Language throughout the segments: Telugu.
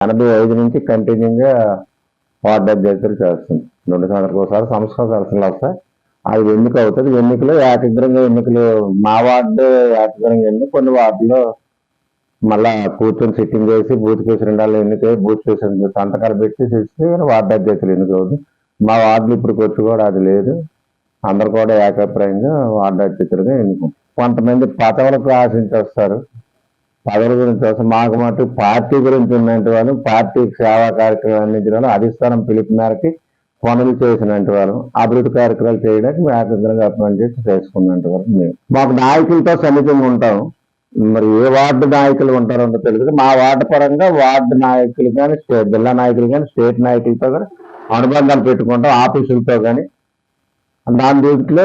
85 నుంచి కంటిన్యూగా వార్డు అధ్యక్షులు చేస్తుంది. 2 సంవత్సరాలకు ఒకసారి సంవత్సరం ఎలక్షన్లు వస్తాయి. అది ఎన్నిక అవుతుంది. ఎన్నికలు ఏకగ్రంగా ఎన్నికలు మా వార్డు ఏకగ్రంగా ఎన్నిక, కొన్ని వార్డులో మళ్ళా కూర్చొని సిట్టింగ్ చేసి బూత్ ప్రెసిడెంట్ వాళ్ళు ఎన్నిక, బూత్ ప్రెసిడెంట్ సంతకాలు పెట్టి చేసి వార్డు అధ్యక్షులు ఎన్నిక అవుతుంది. మా వార్డులు ఇప్పుడు వచ్చి కూడా అది లేదు. అందరు కూడా ఏకాభిప్రాయంగా వార్డు అధ్యక్షులుగా ఎన్నుకుంటారు. కొంతమంది పదవులకు ఆశించి వస్తారు. పదవుల గురించి వస్తారు. మాకు మటు పార్టీ గురించి ఉన్నట్టు వాళ్ళు, పార్టీ సేవా కార్యక్రమాలు అందించిన వాళ్ళు, అధిష్టానం పిలుపు మేరకి పనులు చేసినట్టు వాళ్ళు, అభివృద్ధి కార్యక్రమాలు చేయడానికి మేము ఏకగ్రంగా అపాయింట్ చేసి చేసుకున్నట్టు వాళ్ళు మేము. మాకు నాయకులతో సన్నిహితంగా ఉంటాం. మరి ఏ వార్డు నాయకులు ఉంటారో తెలియదు. మా వార్డు పరంగా వార్డు నాయకులు కానీ, జిల్లా నాయకులు కానీ, స్టేట్ నాయకులతో కానీ అనుబంధాలు పెట్టుకుంటాం. ఆఫీసులతో కానీ దాని దీంట్లో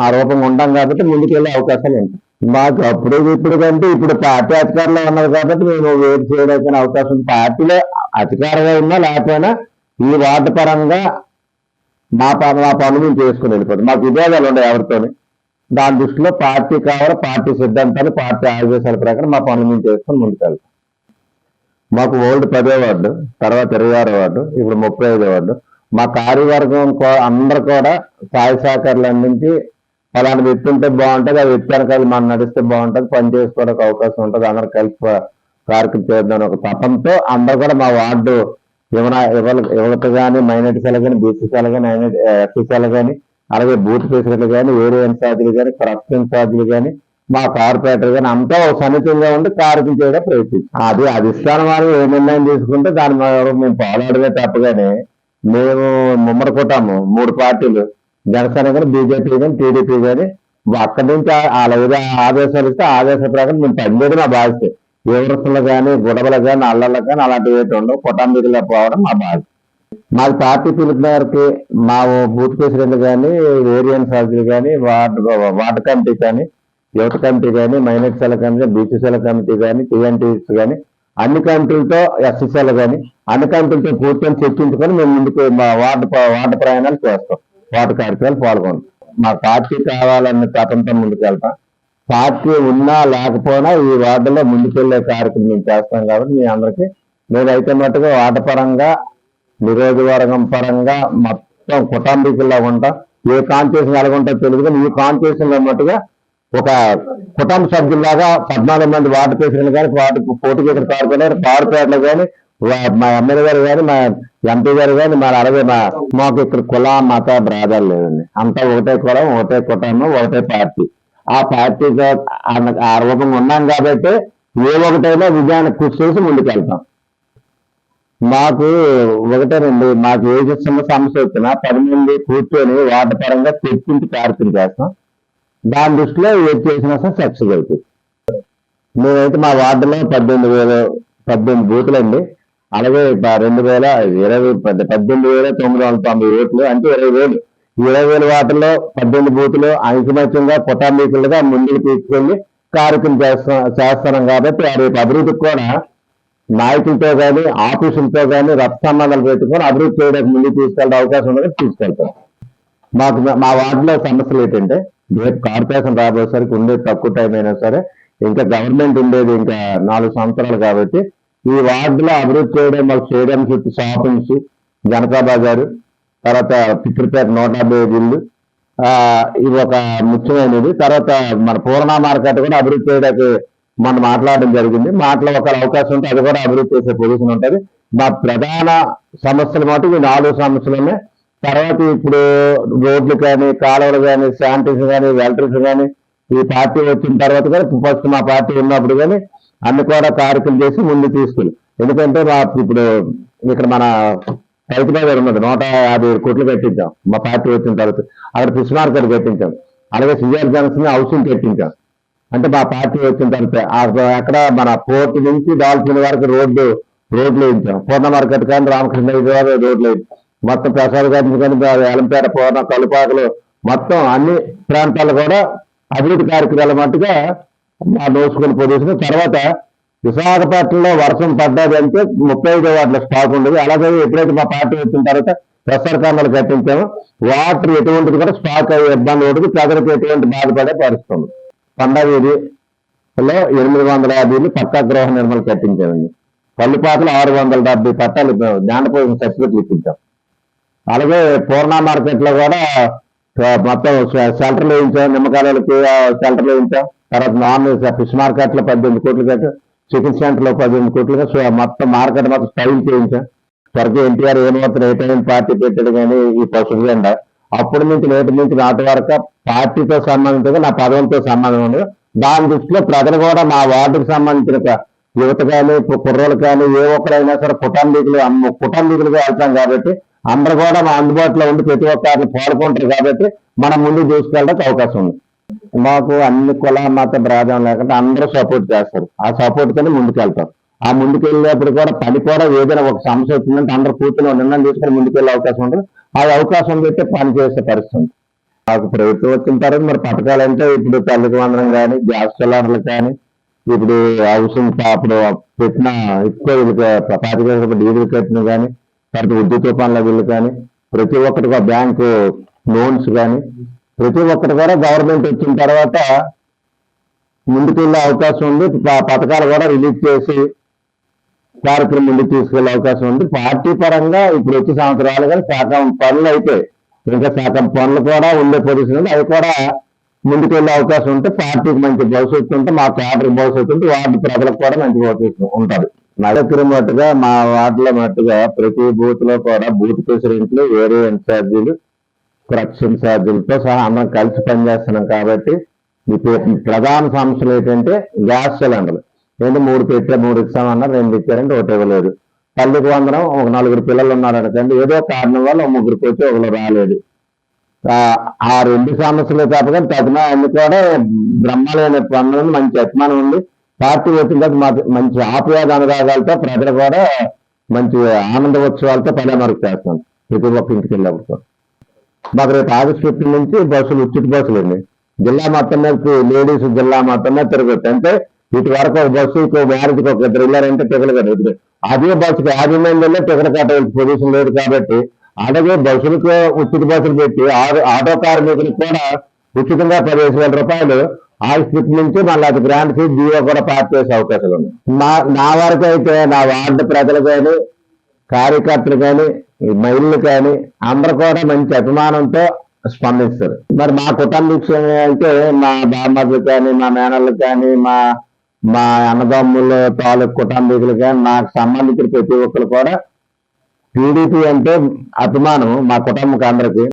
ఆ రూపంగా ఉంటాం కాబట్టి ముందుకెళ్ళే అవకాశాలు ఉంటాయి. మాకు అప్పుడు ఇప్పుడు కంటే ఇప్పుడు పార్టీ అధికారంలో ఉన్నది కాబట్టి మేము వేరు చేయడానికి అవకాశం ఉంది. పార్టీలో అధికారంగా ఉన్నా లేకపోయినా ఈ వార్డు పరంగా మా పనులు మేము చేసుకుని వెళ్ళిపోతాం. మాకు విభేదాలు ఉన్నాయి ఎవరితోని. దాని దృష్టిలో పార్టీ కావాలి, పార్టీ సిద్ధాంతాలు, పార్టీ ఆదేశాల ప్రకారం మా పనులు మేము చేసుకుని ముందుకెళ్తాం. మాకు ఓల్డ్ 10వ వార్డు, తర్వాత 26వ వార్డు, ఇప్పుడు 35వ వార్డు. మా కార్యవర్గం అందరు కూడా సహాయ సహకారాలు అందించి అలాంటి వ్యక్తి ఉంటే బాగుంటుంది, ఆ వ్యక్తి వెనకాల మనం నడిస్తే బాగుంటుంది, పని చేసుకోవడానికి అవకాశం ఉంటుంది, అందరు కలిసి కార్యక్రమం చేద్దాం ఒక తపంతో అందరు కూడా మా వార్డు యువత కానీ, మైనార్టీసాలు కానీ, బీసీసాలు కానీ, ఎస్సీసాలు కానీ, అలాగే బూత్ ప్రెసిడెంట్లు కానీ, ఏరియా ఇన్ఛార్జీలు కానీ, క్రస్ట్ ఇన్ఛార్జీలు కానీ, మా కార్పొరేటర్ కానీ అంతా సన్నిహితంగా ఉండి కార్యక్రమం చేయడం ప్రయత్నించాం. అది అధిష్టానం వారు ఏ నిర్ణయం తీసుకుంటే దాని మేము పోరాడమే తప్పగానే మేము ముమ్మరకొట్టాము 3 పార్టీలు, జనసేన కానీ, బీజేపీ కానీ, టీడీపీ కానీ. అక్కడి నుంచి అలాగే ఆదేశాలు ఇస్తే ఆదేశాల ప్రకారం మేము పనిచేయడం మా బాధ్యత. ఏ వృత్తులు కానీ, గుడవలు కానీ, అల్లర్లు కానీ అలాంటివి ఏంటి ఉండవు. కుటుంబీకులు పోవడం మా బాధ్యత. మాకు పార్టీ పిలుపు మేరకు మా బూత్ ప్రెసిడెంట్ కానీ, ఏరియా ఇన్ఛార్జీలు కానీ, వార్డు కమిటీ కానీ, యువత కమిటీ కానీ, మైనార్టీల కమిటీ, బీసీసీల కమిటీ కానీ, టీఎన్టీస్ కానీ, అన్ని కమిటీలతో ఎస్సీసీలు కానీ అన్ని కమిటీలతో కూర్చొని చర్చించుకొని మేము ముందుకు మా వార్డు ప్రయాణాలు చేస్తాం. వార్డు కార్యక్రమాలు పాల్గొంటాం. మా పార్టీ కావాలన్న తపంతో ముందుకు వెళ్తాం. పార్టీ ఉన్నా లేకపోయినా ఈ వార్డులో ముందుకెళ్లే కార్యక్రమం మేము చేస్తాం. కాబట్టి మీ అందరికీ మేమైతే మట్టుగా వార్డు పరంగా, నియోజకవర్గం పరంగా మొత్తం కుటుంబీకుల్లో ఉంటాం. ఏ కాన్స్టిట్యూషన్ ఎలాగుంటో తెలియదు కానీ ఈ కాన్స్టిట్యూషన్ లో మట్టుగా ఒక కుటుంబ సభ్యుల్లాగా 14 మంది వార్డు ప్రెసిడెంట్లు కానీ, వార్డు పోటీ చేసిన కార్పొరేటర్లు కానీ, మా ఎమ్మెల్యే గారు కానీ, మా ఎంపీ గారు కానీ, అలాగే మాకు ఇక్కడ కుల మత భేదాలు లేదండి. అంతా ఒకటే కులం, ఒకటే కుటుంబం, ఒకటే పార్టీ. ఆ పార్టీతో ఆ రూపంగా ఉన్నాం కాబట్టి ఏ ఒకటైనా విజయాన్ని కృషి చేసి ముందుకెళ్తాం. మాకు ఒకటేనండి, మాకు ఏ సమస్య వచ్చినా 10 మంది కూర్చొని వార్డు పరంగా చర్చించి కార్యక్రమం చేస్తాం. దాని దృష్టిలో ఏది చేసినా సరే సక్సెస్ అవుతుంది. మేమైతే మా వార్డులో 18 బూతులు అండి. అలాగే 18,990 ఓట్లు అంటే 20,000. 20,000 వార్డుల్లో 18 బూతులు ఐకమత్యంగా కుటుంబీకులుగా ముందుకు తీసుకెళ్లి కార్యక్రమం చేస్తున్నాం. కాబట్టి రేపు అభివృద్ధికి కూడా నాయకులతో కానీ, ఆఫీసులతో కానీ రక్త సంబంధాలు పెట్టుకొని అభివృద్ధి చేయడానికి ముందుకు తీసుకెళ్ళే అవకాశం ఉన్నది తీసుకెళ్తాం. మా వార్డులో సమస్యలు ఏంటంటే రేపు కార్పొరేషన్ రాబోయేసరికి ఉండేది తక్కువ టైం అయినా సరే, ఇంకా గవర్నమెంట్ ఉండేది ఇంకా 4 సంవత్సరాలు కాబట్టి ఈ వార్డులో అభివృద్ధి చేయడం, మాకు స్టేడియం చుట్టూ షాపింగ్స్, జనతా బజారు, తర్వాత పిట్రిపేట 150 ఇల్లు, ఇది ఒక ముఖ్యమైనది. తర్వాత మన పూర్ణ మార్కెట్ కూడా అభివృద్ధి చేయడానికి మనం మాట్లాడడం జరిగింది. ఒక అవకాశం ఉంటే అది కూడా అభివృద్ధి చేసే పొజిషన్ ఉంటుంది. మా ప్రధాన సమస్యలు మటుకు ఈ 4 సమస్యలనే. తర్వాత ఇప్పుడు రోడ్లు కానీ, కాలువలు కానీ, శానిటేషన్ కానీ, ఎలక్ట్రిసిటీ కానీ ఈ పార్టీ వచ్చిన తర్వాత కానీ, ఫస్ట్ మా పార్టీ ఉన్నప్పుడు కానీ అన్ని కూడా కార్యక్రమం చేసి ముందు తీసుకెళ్ళి. ఎందుకంటే ఇప్పుడు ఇక్కడ మన రైతు బజార్ ఉన్నది, 150 కోట్లు కట్టించాం మా పార్టీ వచ్చిన తర్వాత. అక్కడ ఫిష్ మార్కెట్ కట్టించాం. అలాగే సిఆర్ జంక్షన్ హౌసింగ్ కట్టించాం. అంటే మా పార్టీ వచ్చిన తర్వాత అక్కడ మన పోర్టు నుంచి డాల్ఫిన్ వరకు రోడ్లు వేయించాం. పూర్ణ మార్కెట్ కానీ, రామకృష్ణ రోడ్లు వేయించాం. మొత్తం ప్రసాద్ గారి కానీ, ఎలంపేట, పూర్ణ, కలుపాకులు మొత్తం అన్ని ప్రాంతాలు కూడా అభివృద్ధి కార్యక్రమాల మట్టుగా మా దోసుకొని పొజిషన్. తర్వాత విశాఖపట్నంలో వర్షం పడ్డది అంటే 35 వార్డుల స్టాక్ ఉండేది. అలాగే ఎప్పుడైతే మా పార్టీ వచ్చిన తర్వాత ప్రసార కాండాలు కట్టించామో వాటర్ ఎటువంటిది కూడా స్టాక్ అయ్యే ఇబ్బంది ఉంటుంది, ప్రజలకు ఎటువంటి బాధపడే పరిస్థితుంది. పండగలో 850 పక్కా గృహ నిర్మాణాలు కట్టించామండి. పల్లిపాకలు 670 పట్టాలు జ్ఞానపోయిన సర్టిఫికెట్లు ఇప్పించాం. అలాగే పూర్ణ మార్కెట్ లో కూడా మొత్తం షెల్టర్లు వేయించాం, నిమ్మకాయలకి షెల్టర్లు వేయించాం. తర్వాత నాన్ ఫిష్ మార్కెట్ లో 18 కోట్లు కట్టు, చికెన్ సెంటర్ లో 18 కోట్లుగా మొత్తం మార్కెట్ మొత్తం స్టైల్ చేయించాం. త్వరగా ఎన్టీఆర్ ఏమాత్రం ఏ టైం పార్టీ పెట్టాడు కానీ ఈ పసుపు జెండా అప్పటి నుంచి నేటి నుంచి నాటి వరకు పార్టీతో సంబంధించగా నా పదవులతో సంబంధం ఉండదు. దాని దృష్టిలో ప్రజలు కూడా మా వార్డుకు సంబంధించిన యువత కానీ కుర్రోలు కానీ ఏ ఒక్కరైనా సరే కుటుంబీకులుగా వెళ్తాం కాబట్టి అందరూ కూడా మా అందుబాటులో ఉండి ప్రతి ఒక్కరిని పాల్గొంటారు కాబట్టి మనం ముందుకు తీసుకెళ్ళడానికి అవకాశం ఉంది. మాకు అన్ని కుల మత భేదం లేకుండా అందరూ సపోర్ట్ చేస్తారు. ఆ సపోర్ట్ తోనే ముందుకెళ్తారు. ఆ ముందుకెళ్ళేప్పుడు కూడా పని కూడా ఏదైనా ఒక సమస్య వచ్చిందంటే అందరూ కూర్చొని నిర్ణయం తీసుకొని ముందుకెళ్ళే అవకాశం ఉంటుంది. ఆ అవకాశం పెట్టి పని చేసే పరిస్థితి. మాకు ప్రభుత్వం వచ్చిన తర్వాత మరి పథకాలు అంటే ఇప్పుడు తల్లికి వందనం కానీ, గ్యాస్ సిలిండర్లు కానీ, ఇప్పుడు హౌసింగ్ అప్పుడు పెట్టిన ఎక్కువ పాతిక డీజిల్ కట్టిన కానీ, తర్వాత విద్యుత్ పనుల బిల్లు కానీ, ప్రతి ఒక్కటి బ్యాంకు లోన్స్ కానీ, ప్రతి ఒక్కటి కూడా గవర్నమెంట్ వచ్చిన తర్వాత ముందుకెళ్ళే అవకాశం ఉంది. పథకాలు కూడా రిలీజ్ చేసి కార్యక్రమం ముందుకు తీసుకెళ్లే అవకాశం ఉంది. పార్టీ పరంగా ఇప్పుడు వచ్చే సంవత్సరాలుగా సగం పనులు అయితే ఇంకా సగం పనులు కూడా ఉండే పొజిషన్ ఉంది. అవి కూడా ముందుకెళ్లే అవకాశం ఉంటే పార్టీకి మంచి భవిష్యత్తు ఉంటే, మా క్యాడర్ భవిష్యత్తు ఉంటే వార్డు ప్రజలకు కూడా మంచి భవిష్యత్తు ఉంటుంది. నగర మట్టుగా మా వార్డులో మట్టుగా ప్రతి బూత్ లో కూడా బూత్ ప్రెసిడెంట్లు, వేరే ఇన్ఛార్జీలు, కరప్షన్ ఛార్జీలతో సహా అందరం కలిసి పనిచేస్తున్నాం. కాబట్టి ప్రధాన సమస్యలు ఏంటంటే గ్యాస్ సిలిండర్లు. ఏంటి 3 ఇస్తామన్నారు, 2 ఇచ్చారంటే 1 ఇవ్వలేదు. తల్లికి వందనం ఒక 4 పిల్లలు ఉన్నారనుకోండి, ఏదో కారణం వల్ల 3 వచ్చి 1 రాలేదు. ఆ 2 సమస్యలు తప్పగా తగిన అన్ని కూడా బ్రహ్మాలైన పనులను మంచి అభిమానం ఉంది. పార్టీ వచ్చిన తర్వాత మంచి ఆప్యాద అనురాగాలతో ప్రజలు కూడా మంచి ఆనంద ఉత్సవాలతో పనిమరుగు చేస్తాం. ప్రతి ఒక్క ఇంటికి వెళ్ళినప్పుడు మాకు రేపు ఆగస్టు 15 నుంచి బస్సులు ఉచిత బస్సులు అండి. జిల్లా మొత్తం మీద లేడీస్ జిల్లా మొత్తం మీద తిరగచ్చు. అంటే ఇటు వరకు ఒక బస్సు మ్యారేజ్కి ఒక 2 వెళ్ళారంటే టికెట్ కట్టదు. అదే బస్సుకి 50 మందిలో టికెట్ కట్టవలసిన పొజిషన్ లేదు. కాబట్టి అలాగే బస్సులకు ఉచిత బస్సులు పెట్టి ఆటో కార్మికులకు కూడా ఉచితంగా 15,000 రూపాయలు ఆగస్టు 15 నుంచి మళ్ళీ అది గ్రాండ్ ఫీజు జీవో కూడా పాస్ చేసే అవకాశాలు ఉన్నాయి. నా వరకు అయితే నా వార్డు ప్రజలు కానీ, కార్యకర్తలు కానీ, మహిళలు కానీ అందరూ కూడా మంచి అభిమానంతో స్పందిస్తారు. మరి మా కుటుంబ విషయం అంటే మా బామ్మలు కానీ, మా మేనళ్ళు కానీ, మా అన్నదమ్ముల తాలూకు కుటుంబీకులు కానీ, నాకు సంబంధించిన ప్రతి ఒక్కరు కూడా టీడీపీ అంటే అభిమానం మా కుటుంబం అందరికీ.